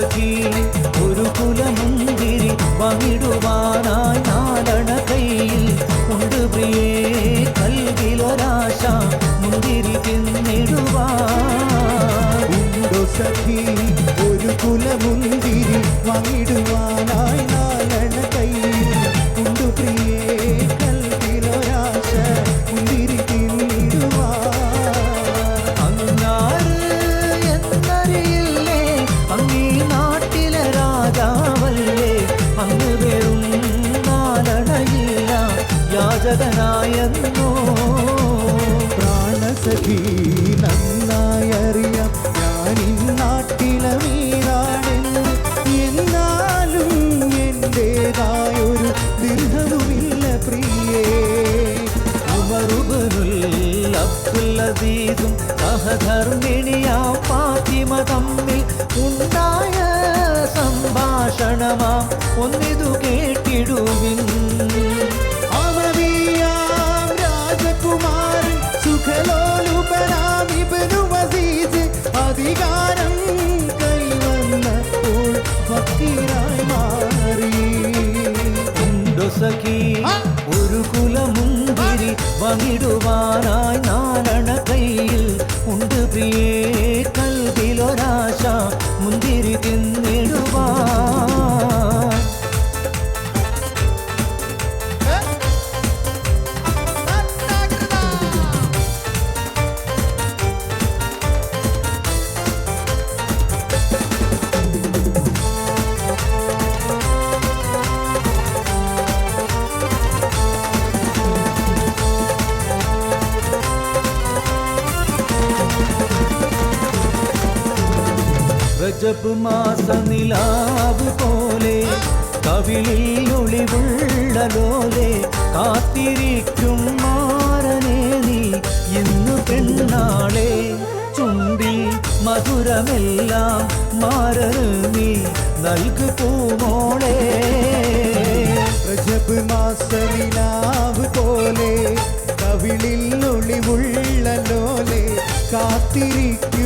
സഖി ഒരു കുലമുന്തിരി വാങ്ങിടുവാനായി നാലണ കയ്യിൽ ഉണ്ട് പ്രിയേ കൽവിലൊരാശ മുന്തിരി തിന്നിടുവാൻ ഉണ്ടോ സഖി ഒരു കുലമുന്തിരി വാങ്ങിടുവാനായി നാലണ കയ്യിൽ ഉണ്ട് പ്രിയേ കൽവിലൊരാശ മുന്തിരി തിന്നിടുവാൻ അങ്ങാറ് എന്നറിയില്ലേ അങ്ങീ നാട്ടിലെ രാജാവല്ലേ അങ്ങ് വെറും നാലണയില്ല യാചകനായെന്നോ പ്രാണസഖി നന്നായറിയാം ഞാനീ നാട്ടിലെ വീരാണെന്ന് എന്നാലും എൻ്റേതായൊരു ദീർഘവുമില്ല പ്രിയേ ഉമറുബനുൽ അബ്ദുല്ലദീസും സഹധർമ്മിണിയാ ഫാത്തിമ തമ്മിൽ ഉണ്ടായ സംഭാഷണമാം ഒന്നിതു കേട്ടിടുവിൻ അമവിയാം രാജകുമാരൻ സുഖലോലുപനാം ഇബ്നു അസീസ് അധികാരം കൈവന്നപ്പോൾ ഫക്കീറായി മാറി ഉണ്ടോ സഖി ഒരു കുലമുന്തിരി വാങ്ങിടുവാനായി നാലണ കയ്യിൽ ഉണ്ട് പ്രിയേ കൽവിലൊരാശ മുന്തിരി തിന്നിടുവാൻ റജബ് മാസ നിലാവ് പോലെ കവിളിൽ ഒളിവുള്ള ലോലെ കാത്തിരിക്കും മാരനെ നീ ഇന്നു പെണ്ണാളെ ചുണ്ടിൽ മധുരമെല്ലാം മാരന് നീ നൽകു പൂമോളെ റജബ് മാസനിലാവ് പോലെ കവിളിൽ ഒളിവുള്ള ലോലെ കാത്തിരിക്കും